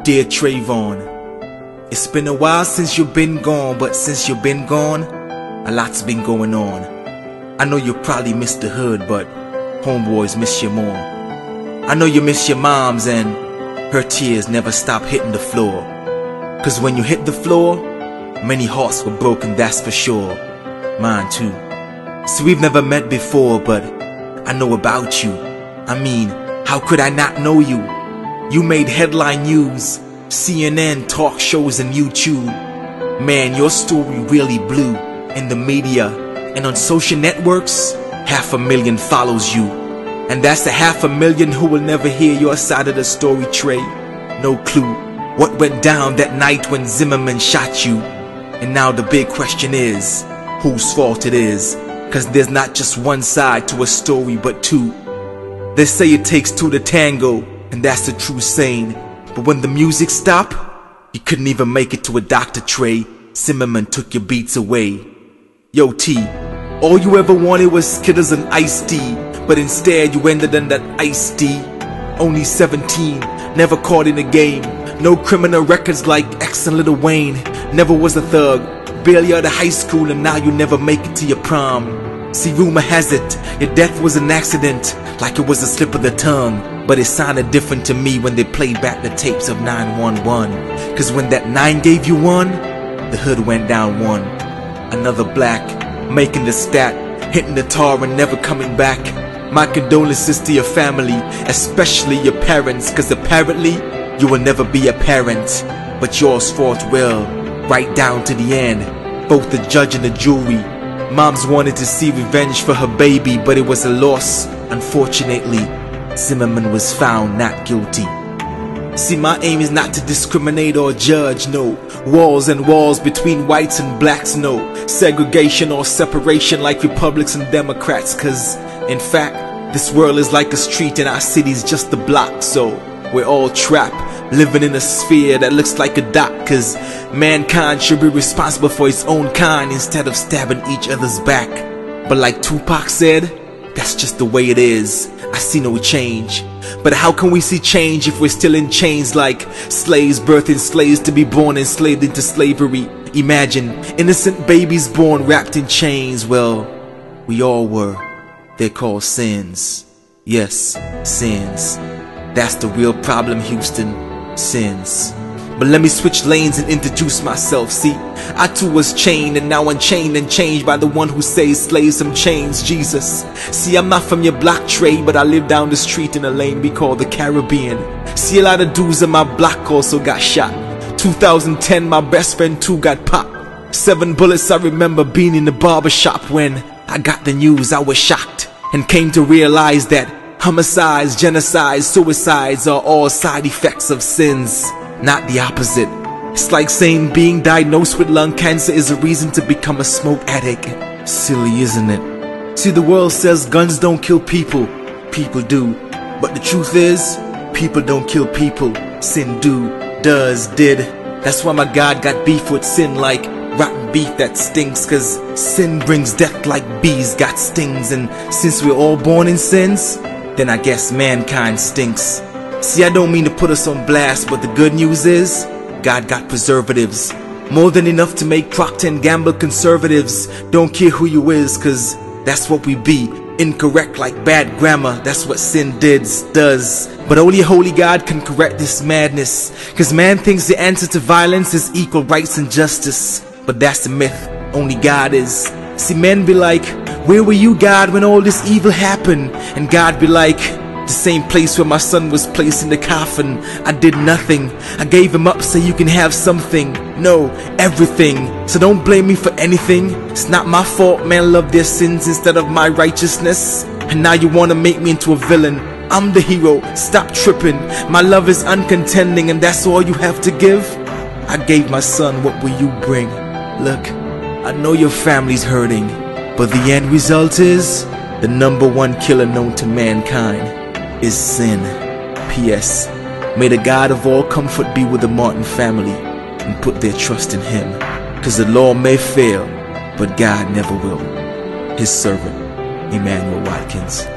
Dear Trayvon, it's been a while since you've been gone, but since you've been gone, a lot's been going on. I know you probably miss the hood, but homeboys miss you more. I know you miss your moms and her tears never stop hitting the floor. Cause when you hit the floor, many hearts were broken, that's for sure. Mine too. See, we've never met before, but I know about you. I mean, how could I not know you? You made headline news, CNN, talk shows, and YouTube. Man, your story really blew in the media and on social networks. 500,000 follows you, and that's the 500,000 who will never hear your side of the story, Trey. No clue what went down that night when Zimmerman shot you. And now the big question is, whose fault it is? Cause there's not just one side to a story but two. They say it takes two to tango, and that's a true saying. But when the music stopped, you couldn't even make it to a Dr. Trey. Zimmerman took your beats away. Yo T, all you ever wanted was Skittles and iced tea, but instead you ended in that iced tea. Only 17, never caught in a game. No criminal records like X and Lil Wayne. Never was a thug, barely out of high school, and now you never make it to your prom. See, rumor has it, your death was an accident, like it was a slip of the tongue. But it sounded different to me when they played back the tapes of 911. Cause when that 9 gave you one, the hood went down one. Another black, making the stat, hitting the tar and never coming back. My condolences to your family, especially your parents, cause apparently you will never be a parent. But yours fought well, right down to the end. Both the judge and the jury. Moms wanted to see revenge for her baby, but it was a loss, unfortunately. Zimmerman was found not guilty. See, my aim is not to discriminate or judge, no. Walls and walls between whites and blacks, no. Segregation or separation like Republicans and Democrats, cause in fact, this world is like a street and our city's just a block. So we're all trapped, living in a sphere that looks like a dot. Cause mankind should be responsible for its own kind instead of stabbing each other's back. But like Tupac said, that's just the way it is. I see no change. But how can we see change if we're still in chains like slaves birthing slaves to be born enslaved into slavery? Imagine innocent babies born wrapped in chains. Well, we all were. They're called sins. Yes, sins. That's the real problem, Houston. Sins. But let me switch lanes and introduce myself. See, I too was chained and now unchained and changed by the one who saves slaves some chains, Jesus. See, I'm not from your block, Trey, but I live down the street in a lane we call the Caribbean. See, a lot of dudes in my block also got shot. 2010, my best friend too got popped. 7 bullets, I remember being in the barber shop when I got the news. I was shocked and came to realize that homicides, genocides, suicides are all side effects of sins, not the opposite. It's like saying being diagnosed with lung cancer is a reason to become a smoke addict. Silly, isn't it? See, the world says guns don't kill people. People do. But the truth is, people don't kill people. Sin does, did. That's why my God got beef with sin like rotten beef that stinks. Cause sin brings death like bees got stings. And since we're all born in sins, then I guess mankind stinks. See, I don't mean to put us on blast, but the good news is, God got preservatives. More than enough to make Procter & Gamble conservatives. Don't care who you is, cause that's what we be. Incorrect like bad grammar, that's what sin does. But only a holy God can correct this madness. Cause man thinks the answer to violence is equal rights and justice. But that's a myth, only God is. See, men be like, where were you, God, when all this evil happened? And God be like, the same place where my son was placed in the coffin. I did nothing. I gave him up so you can have something. No, everything. So don't blame me for anything. It's not my fault man loved their sins instead of my righteousness. And now you wanna make me into a villain. I'm the hero, stop tripping. My love is uncontending and that's all you have to give? I gave my son, what will you bring? Look, I know your family's hurting, but the end result is the #1 killer known to mankind is sin. P.S. May the God of all comfort be with the Martin family and put their trust in him. Cause the law may fail, but God never will. His servant, Emanuel Watkins.